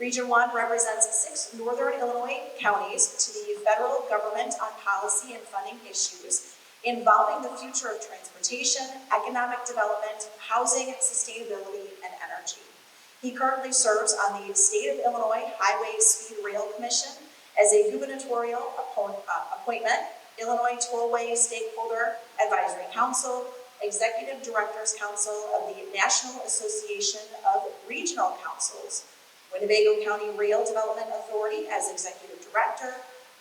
Region 1 represents 6 northern Illinois counties to the federal government on policy and funding issues involving the future of transportation, economic development, housing, sustainability, and energy. He currently serves on the State of Illinois Highway Speed Rail Commission as a gubernatorial appointment, Illinois Tollway Stakeholder Advisory Council, Executive Directors Council of the National Association of Regional Councils, Winnebago County Rail Development Authority as Executive Director,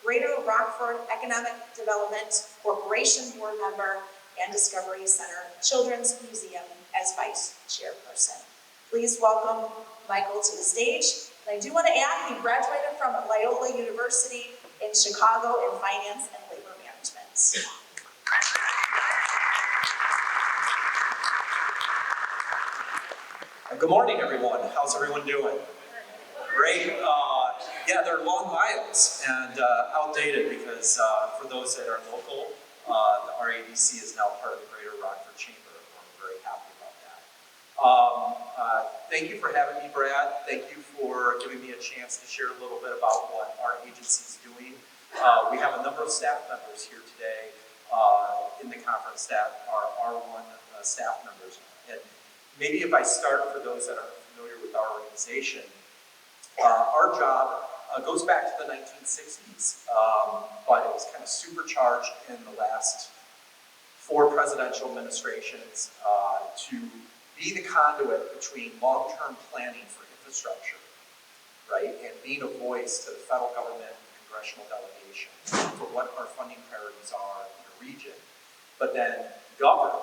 Greater Rockford Economic Development Corporation Board Member, and Discovery Center Children's Museum as Vice Chairperson. Please welcome Michael to the stage. And I do want to add, he graduated from Loyola University in Chicago in Finance and Labor Management. Good morning, everyone. How's everyone doing? Great. Yeah, they're long miles and outdated because for those that are local, the RADC is now part of the Greater Rockford Chamber. We're very happy about that. Thank you for having me, Brad. Thank you for giving me a chance to share a little bit about what our agency is doing. We have a number of staff members here today in the conference that are R1 staff members. And maybe if I start for those that are familiar with our organization, our job goes back to the 1960s, but it was kind of supercharged in the last 4 presidential administrations to be the conduit between long-term planning for infrastructure, right, and being a voice to the federal government and congressional delegation for what our funding priorities are in the region, but then govern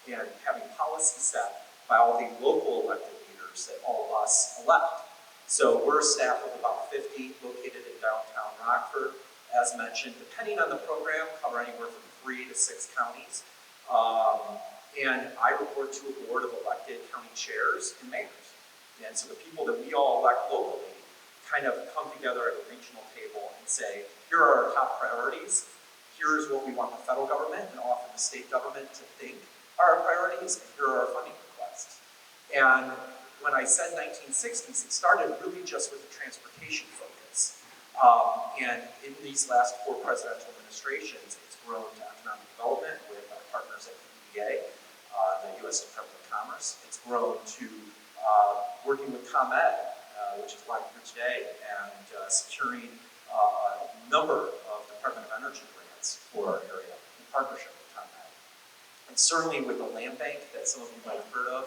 and having policy set by all the local elected leaders that all of us elect. So we're a staff of about 50 located in downtown Rockford. As mentioned, depending on the program, cover anywhere from 3 to 6 counties. And I report to a board of elected county chairs and mayors. And so the people that we all elect locally kind of come together at a regional table and say, here are our top priorities. Here's what we want the federal government and often the state government to think are our priorities, and here are our funding requests. And when I said 1960s, it started really just with a transportation focus. And in these last 4 presidential administrations, it's grown to economic development with our partners at the EPA, the U.S. Department of Commerce. It's grown to working with ComEd, which is why we're here today, and securing a number of Department of Energy grants for our area in partnership with ComEd. And certainly with the land bank that some of you might have heard of,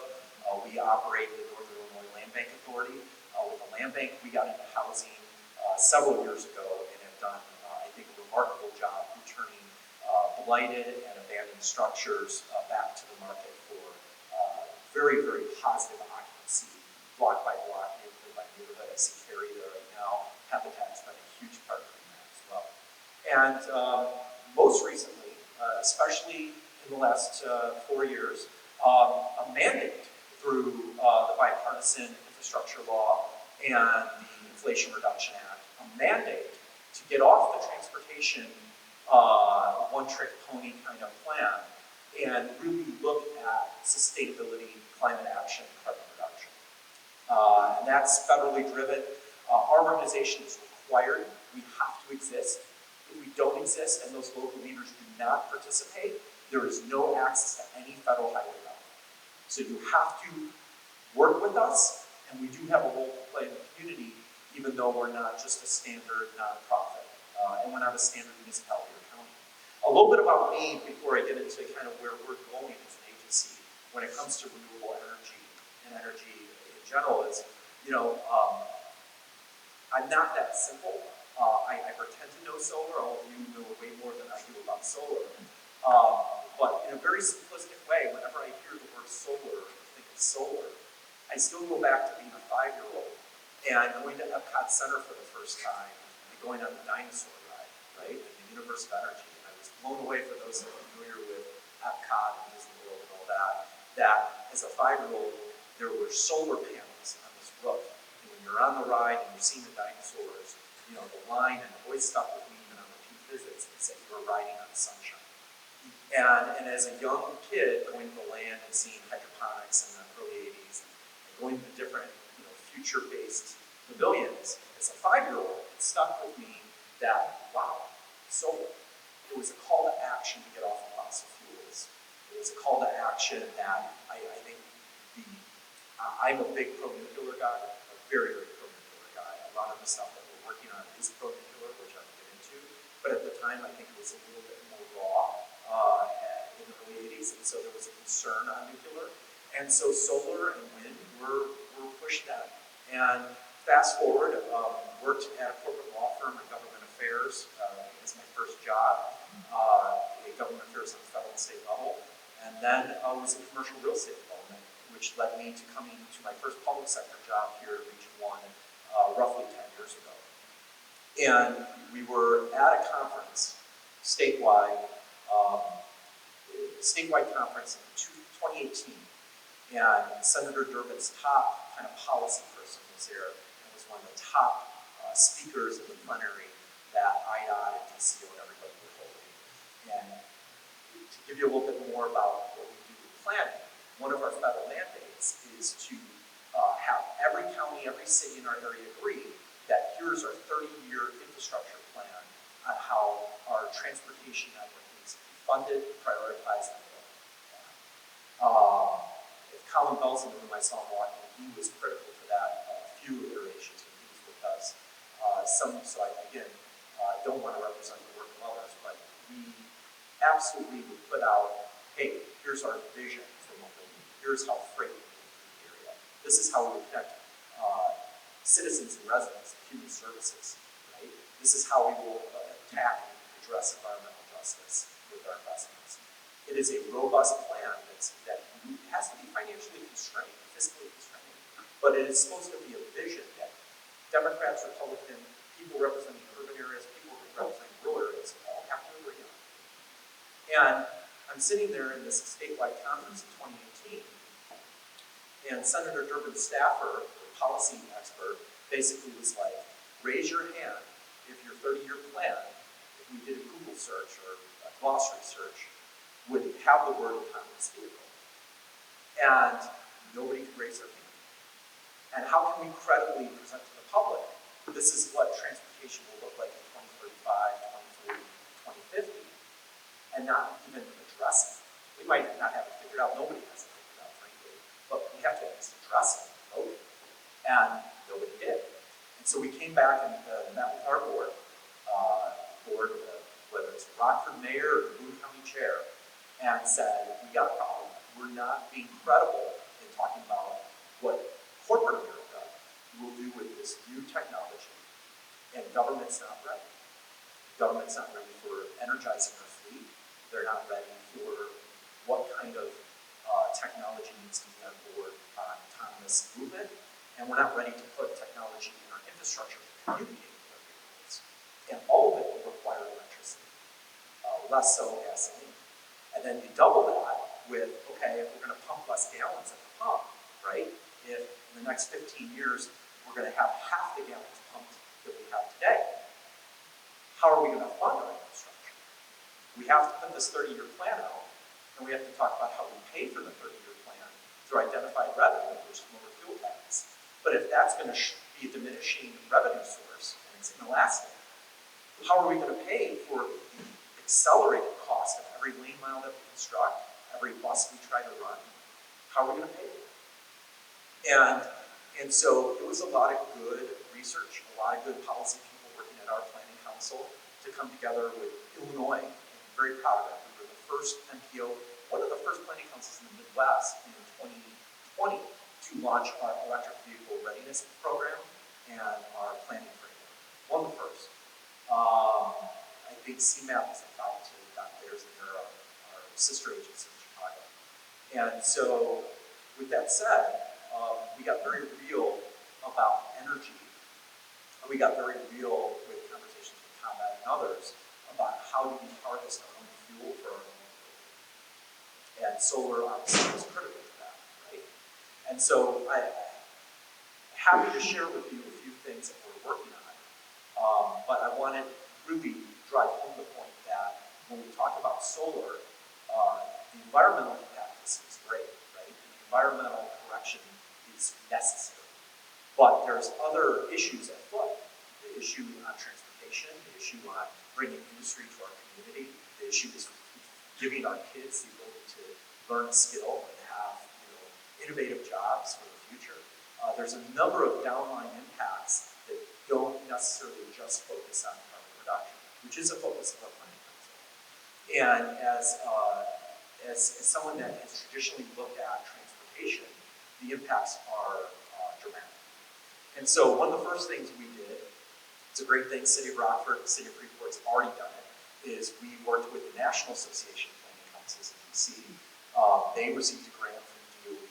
we operate the Northern Illinois Land Bank Authority. With the land bank, we got into housing several years ago and have done, I think, a remarkable job returning blighted and abandoned structures back to the market for very, very positive occupancy, block by block, neighborhood by neighborhood. I see Carrie there right now. Habitat's been a huge partner in that as well. And most recently, especially in the last 4 years, a mandate through the bipartisan infrastructure law and the Inflation Reduction Act, a mandate to get off the transportation one-trick pony kind of plan and really look at sustainability, climate action, carbon reduction. And that's federally driven. Our organization is required. We have to exist. If we don't exist and those local leaders do not participate, there is no access to any federal highway route. So you have to work with us, and we do have a role to play in the community, even though we're not just a standard nonprofit, and we're not a standard municipality or county. A little bit about me before I get into kind of where we're going as an agency when it comes to renewable energy and energy in general is, I'm not that simple. I pretend to know solar. All of you know way more than I do about solar. But in a very simplistic way, whenever I hear the word solar or think of solar, I still go back to being a 5-year-old and going to Epcot Center for the first time and going on the dinosaur ride, right, in the Universe of Energy. And I was blown away, for those that are familiar with Epcot and Disney World and all that, that as a 5-year-old, there were solar panels on this roof. And when you're on the ride and you're seeing the dinosaurs, the line, and it always stuck with me even on repeat visits, it said you were riding on the sunshine. And as a young kid, going to the land and seeing hydroponics in the early 80s, and going to different future-based the billions. As a 5-year-old, it stuck with me that, wow, solar. It was a call to action to get off of fossil fuels. It was a call to action that I think I'm a big pro-nuclear guy, a very, very pro-nuclear guy. A lot of the stuff that we're working on is pro-nuclear, which I'm get into. But at the time, I think it was a little bit more raw in the early 80s, and so there was a concern on nuclear. And so solar and wind were pushed then. And fast forward, worked at a corporate law firm in government affairs as my first job, in government affairs at the federal and state level. And then was in commercial real estate development, which led me to coming to my first public sector job here at Region 1 roughly 10 years ago. And we were at a conference, statewide conference in 2018. And Senator Durbin's top kind of policy person was there, and was one of the top speakers in the plenary that IDOT and DCO and everybody were holding. And to give you a little bit more about what we do with planning, one of our federal mandates is to have every county, every city in our area agree that here's our 30-year infrastructure plan on how our transportation network needs to be funded, prioritized, and built. If Colin Bell's in the room, I saw him walking, he was critical to that few iterations when he was with us. So I, again, don't want to represent the work of others, but we absolutely would put out, hey, here's our vision for mobility. Here's how freight will move through the area. This is how we will connect citizens and residents of human services, right? This is how we will attack and address environmental justice with our investments. It is a robust plan that has to be financially constrained, fiscally constrained, but it is supposed to be a vision that Democrats, Republicans, people representing urban areas, people representing rural areas all have to agree on. And I'm sitting there in this statewide conference in 2018, and Senator Durbin's staffer, the policy expert, basically was like, raise your hand if your 30-year plan, if we did a Google search or a glossary search, would have the word autonomous vehicle. And nobody could raise their hand. And how can we credibly present to the public, this is what transportation will look like in 2035, 2040, 2050, and not even address it? We might not have it figured out, nobody has it figured out, frankly, but we have to at least address it, vote. And nobody did. And so we came back and met with our board, whether it's Rockford mayor or the Boone County chair, and said, we got a problem. We're not being credible in talking about what corporate America will do with this new technology. And government's not ready. Government's not ready for energizing our fleet. They're not ready for what kind of technology needs to be on board on autonomous movement. And we're not ready to put technology in our infrastructure to communicate with our vehicles. And all of it will require electricity, less so gasoline. And then you double that with, okay, if we're going to pump less gallons at the pump, right? If in the next 15 years, we're going to have half the gallons pumped that we have today, how are we going to fund our infrastructure? We have to put this 30-year plan out, and we have to talk about how we pay for the 30-year plan through identified revenue, which is motor fuel tax. But if that's going to be a diminishing revenue source, and it's inelastic, how are we going to pay for the accelerated cost of every lane mile that we construct, every bus we try to run? How are we going to pay for it? And so it was a lot of good research, a lot of good policy people working at our planning council to come together with Illinois. I'm very proud of it. We were the first MPO, one of the first planning councils in the Midwest in 2020 to launch our electric vehicle readiness program and our planning framework. One of the first. I think CMAP is about to adopt theirs, and they're our sister agency in Chicago. And so, with that said, we got very real about energy. And we got very real with conversations with Combat and others about how do we harvest our own fuel for our own mobility. And solar obviously is critical to that, right? And so I'm happy to share with you a few things that we're working on. But I want to really drive home the point that when we talk about solar, the environmental impact is great, right? And the environmental correction is necessary. But there's other issues at play. The issue on transportation, the issue on bringing industry to our community, the issue is giving our kids the ability to learn a skill and have innovative jobs for the future. There's a number of downline impacts that don't necessarily just focus on carbon reduction, which is a focus of our planning council. And as someone that has traditionally looked at transportation, the impacts are dramatic. And so one of the first things we did, it's a great thing, City of Rockford, City of Freeport's already done it, is we worked with the National Association of Planning Councils in DC. They received a grant from DOE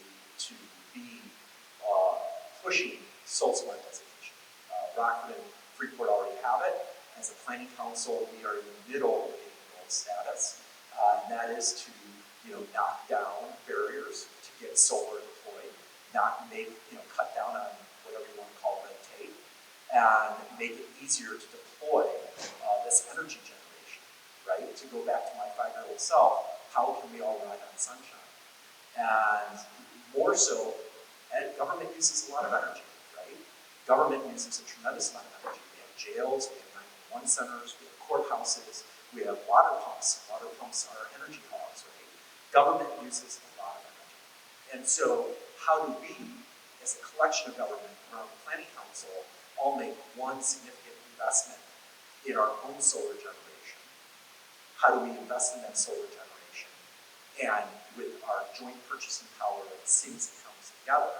to be pushing soul smart designation. Rockford and Freeport already have it. As a planning council, we are in the middle of getting gold status, and that is to knock down barriers to get solar deployed, not make cut down on whatever you want to call red tape, and make it easier to deploy this energy generation, right? To go back to my 5-year-old self, how can we all ride on sunshine? And more so, government uses a lot of energy, right? Government uses a tremendous amount of energy. We have jails, we have 911 centers, we have courthouses, we have water pumps. Water pumps are energy hogs, right? Government uses a lot of energy. And so how do we, as a collection of government around the Planning Council, all make one significant investment in our own solar generation? How do we invest in that solar generation? And with our joint purchasing power that cities and counties together,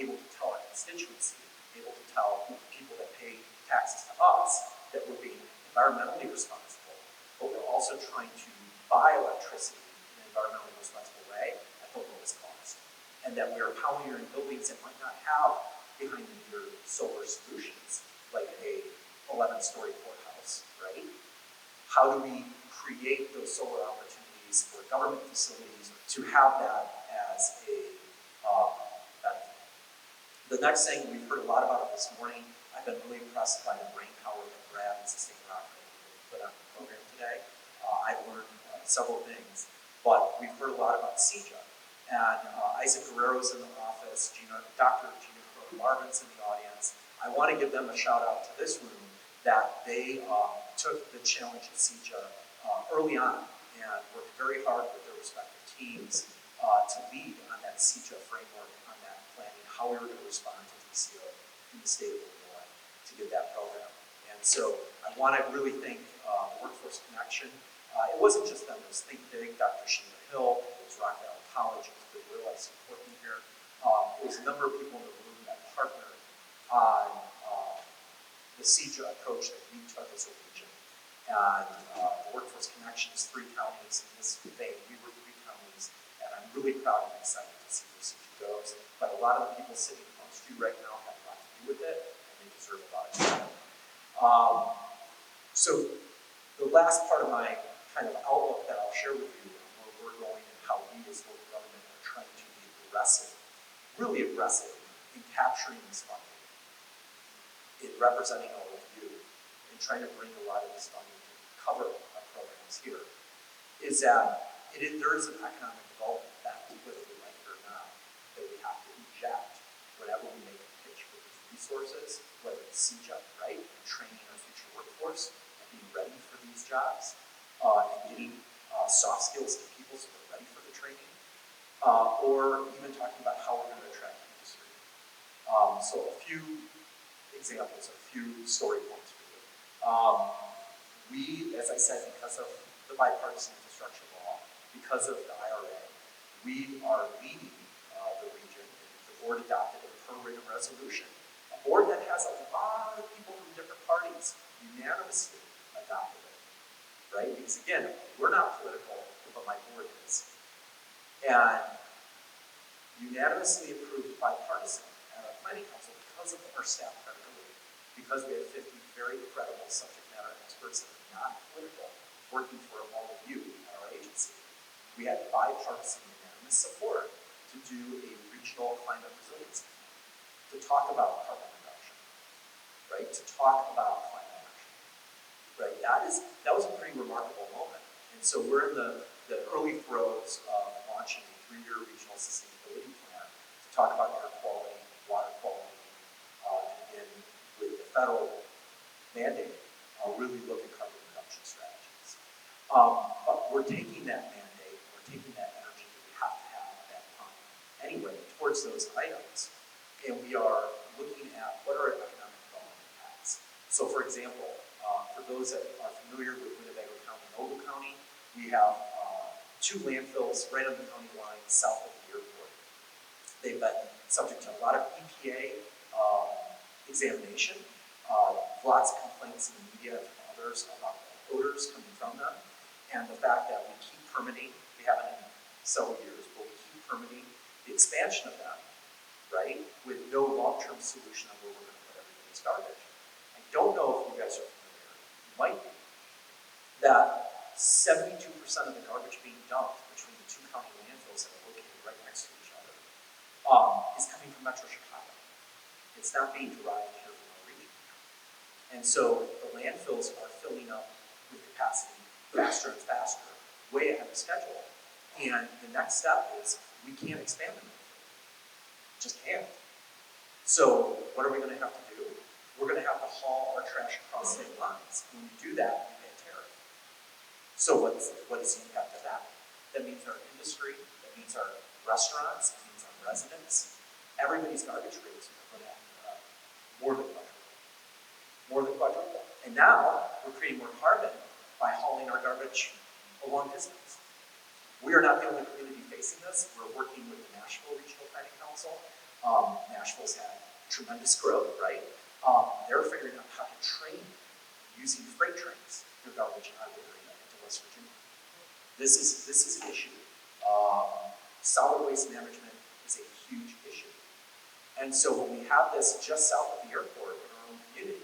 able to tell our constituency, able to tell people that pay taxes to us that we're being environmentally responsible, but we're also trying to buy electricity in an environmentally responsible way at the lowest cost. And that we are pioneering buildings that might not have behind-the-meter solar solutions, like a 11-story courthouse, right? How do we create those solar opportunities for government facilities to have that as a benefit? The next thing, we've heard a lot about it this morning. I've been really impressed by the brain power that Brad and Sustain Rockford put on the program today. I've learned several things, but we've heard a lot about CEJA. And Isaac Guerrero's in the office, Dr. Gina Marvin's in the audience. I want to give them a shout out to this room that they took the challenge of CEJA early on and worked very hard with their respective teams to lead on that CEJA framework, on that planning, how we were going to respond to DCO in the state of Illinois to get that program. And so I want to really thank Workforce Connection. It wasn't just them, it was Think Big, Dr. Sheila Hill, it was Rock Valley College, it was Goodwill, I support me here. It was a number of people in the room that partnered on the CEJA approach that we took as a region. And the Workforce Connection is 3 counties. In this vein, we were 3 counties, and I'm really proud and excited to see where CEJA goes. But a lot of the people sitting amongst you right now have a lot to do with it, and they deserve a lot of credit. So the last part of my kind of outlook that I'll share with you on where we're going and how we as local government are trying to be aggressive, really aggressive in capturing this funding, in representing all of you, and trying to bring a lot of this funding to cover our programs here, is that there is an economic development fact, whether we like it or not, that we have to inject whenever we make a pitch for these resources, whether it's CEJA, right, and training our future workforce, and being ready for these jobs, and getting soft skills to people so they're ready for the training, or even talking about how we're going to attract industry. So a few examples, a few story points for you. We, as I said, because of the bipartisan infrastructure law, because of the IRA, we are leading the region. The board adopted a per-written resolution, a board that has a lot of people from different parties unanimously adopted it, right? Because again, we're not political, but my board is. And unanimously approved bipartisan at our planning council because of our staff credibility, because we have 50 very credible subject matter experts that are not political working for all of you at our agency. We had bipartisan unanimous support to do a regional climate resiliency plan, to talk about carbon reduction, right? To talk about climate action, right? That was a pretty remarkable moment. And so we're in the early throes of launching a 3-year regional sustainability plan to talk about air quality, water quality, federal mandate, really look at carbon reduction strategies. But we're taking that mandate, we're taking that energy that we have to have at that time anyway towards those items, and we are looking at what are economic development paths. So for example, for those that are familiar with Winnebago County and Ogle County, we have two landfills right on the county line south of the airport. They've been subject to a lot of EPA examination, lots of complaints in the media from others about the odors coming from them, and the fact that we keep permitting, we haven't in several years, but we keep permitting the expansion of them, right, with no long-term solution on where we're going to put everybody's garbage. I don't know if you guys are familiar, you might be, that 72% of the garbage being dumped between the two county landfills that are located right next to each other is coming from Metro Chicago. It's not being derived here from our region. And so the landfills are filling up with capacity faster and faster, way ahead of schedule. And the next step is we can't expand them. Just can't. So what are we going to have to do? We're going to have to haul our trash across state lines. When we do that, we pay a tariff. So what is the impact of that? That means our industry, that means our restaurants, it means our residents. Everybody's garbage rates are going to have more than quadruple. More than quadruple. And now we're creating more carbon by hauling our garbage a long distance. We are not the only community facing this. We're working with the Nashville Regional Planning Council. Nashville's had tremendous growth, right? They're figuring out how to train using freight trains their garbage out of the area into West Virginia. This is an issue. Solid waste management is a huge issue. And so when we have this just south of the airport in our own community,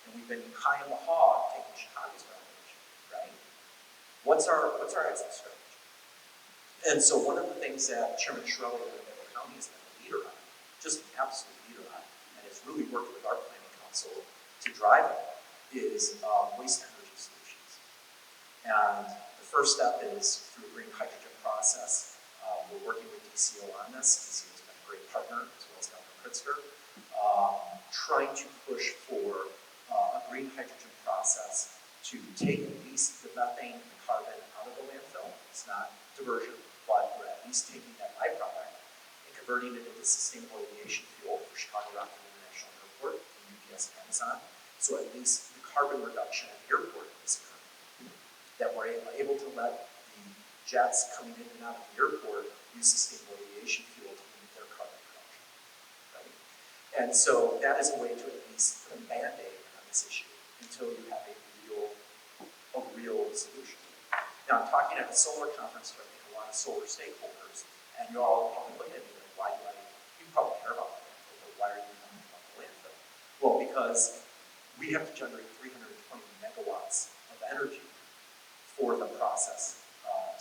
and we've been high on the hog taking Chicago's garbage, right? What's our exit strategy? And so one of the things that Chairman Schroeder of Winnebago County has been a leader on, just an absolute leader on, and has really worked with our planning council to drive it, is waste energy solutions. And the first step is through a green hydrogen process. We're working with DCO on this. DCO has been a great partner, as well as Governor Pritzker, trying to push for a green hydrogen process to take at least the methane and the carbon out of the landfill. It's not diversion, but we're at least taking that byproduct and converting it into sustainable aviation fuel for Chicago Rockford International Airport and UPS and Amazon. So at least the carbon reduction at the airport is occurring. That we're able to let the jets coming in and out of the airport use sustainable aviation fuel to limit their carbon production. Right? And so that is a way to at least put a band-aid on this issue until you have a real solution. Now I'm talking at a solar conference where I think a lot of solar stakeholders, and you're all probably looking at me like, you probably care about the landfill, but why are you talking about the landfill? Well, because we have to generate 320 megawatts of energy for the process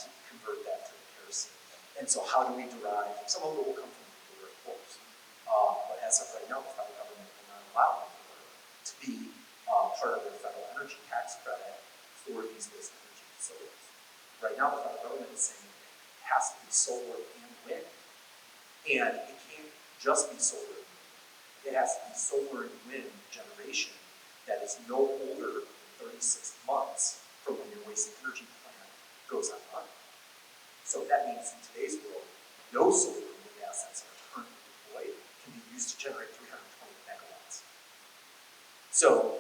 to convert that to the kerosene. And so how do we derive, some of it will come from nuclear, of course, but as of right now, the federal government will not allow nuclear to be part of their federal energy tax credit for these waste energy facilities. Right now, the federal government is saying it has to be solar and wind. And it can't just be solar and wind. It has to be solar and wind generation that is no older than 36 months from when your waste energy plant goes online. So that means in today's world, no solar and wind assets that are currently deployed can be used to generate 320 megawatts. So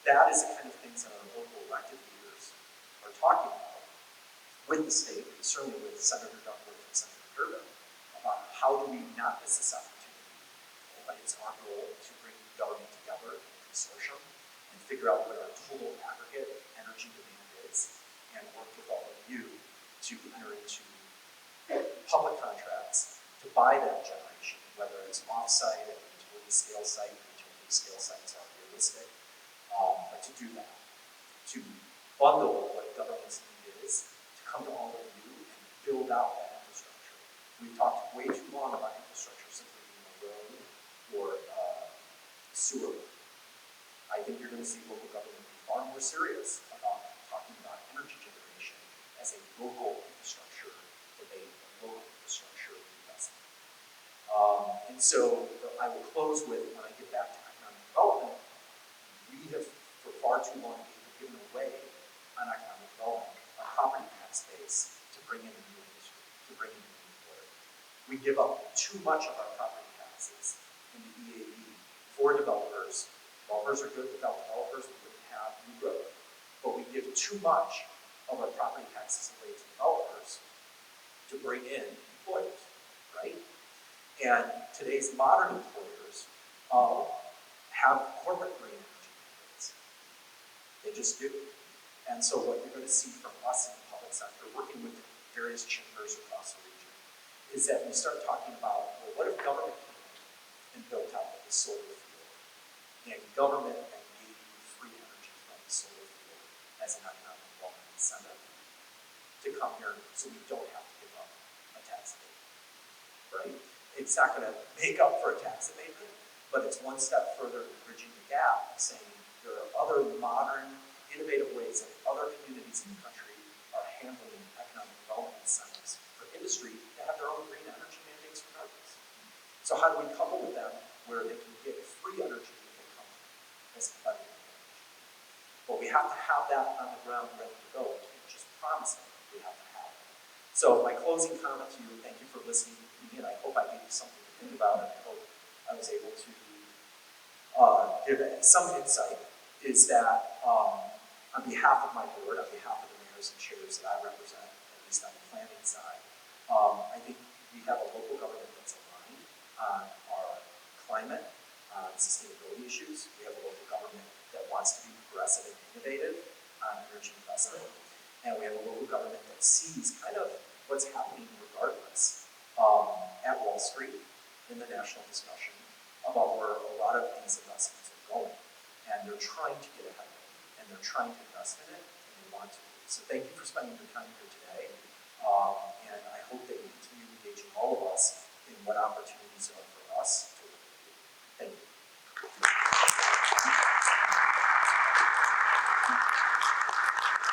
that is the kind of things that our local elected leaders are talking about with the state, and certainly with Senator Duckworth and Senator Durbin, about how do we not miss this opportunity. But it's our goal to bring government together in a consortium and figure out what our total aggregate energy demand is, and work with all of you to enter into public contracts to buy that generation, whether it's off-site at a utility scale site, utility scale sites are realistic, but to do that, to bundle what government's need is, to come to all of you and build out that infrastructure. We've talked way too long about infrastructure simply being a road or sewer. I think you're going to see local government be far more serious about talking about energy generation as a local infrastructure debate, a local infrastructure investment. And so I will close with, when I get back to economic development, far too long given away on economic development, a property tax base to bring in a new industry, to bring in a new employer. We give up too much of our property taxes in the EAB for developers. Developers are good without developers, we wouldn't have new growth. But we give too much of our property taxes away to developers to bring in employers, right? And today's modern employers have corporate green energy mandates. They just do. And so what you're going to see from us in the public sector, working with various chambers across the region, is that we start talking about, well, what if government came in and built out the solar field, and government and gave you free energy from the solar field as an economic development incentive to come here so we don't have to give up a tax abatement, right? It's not going to make up for a tax abatement, but it's one step further in bridging the gap, saying there are other modern, innovative ways that other communities in the country are handling economic development incentives for industry to have their own green energy mandates regardless. So how do we couple with them where they can get free energy if they come as competitive advantage? But we have to have that on the ground ready to go. We can't just promise it, we have to have it. So my closing comment to you, thank you for listening to me, and I hope I gave you something to think about, and I hope I was able to give some insight, is that on behalf of my board, on behalf of the mayors and chairs that I represent, at least on the planning side, I think we have a local government that's aligned on our climate, on sustainability issues. We have a local government that wants to be progressive and innovative on energy investment. And we have a local government that sees kind of what's happening regardless at Wall Street in the national discussion about where a lot of these investments are going. And they're trying to get ahead of it, and they're trying to invest in it, and they want to. So thank you for spending your time here today.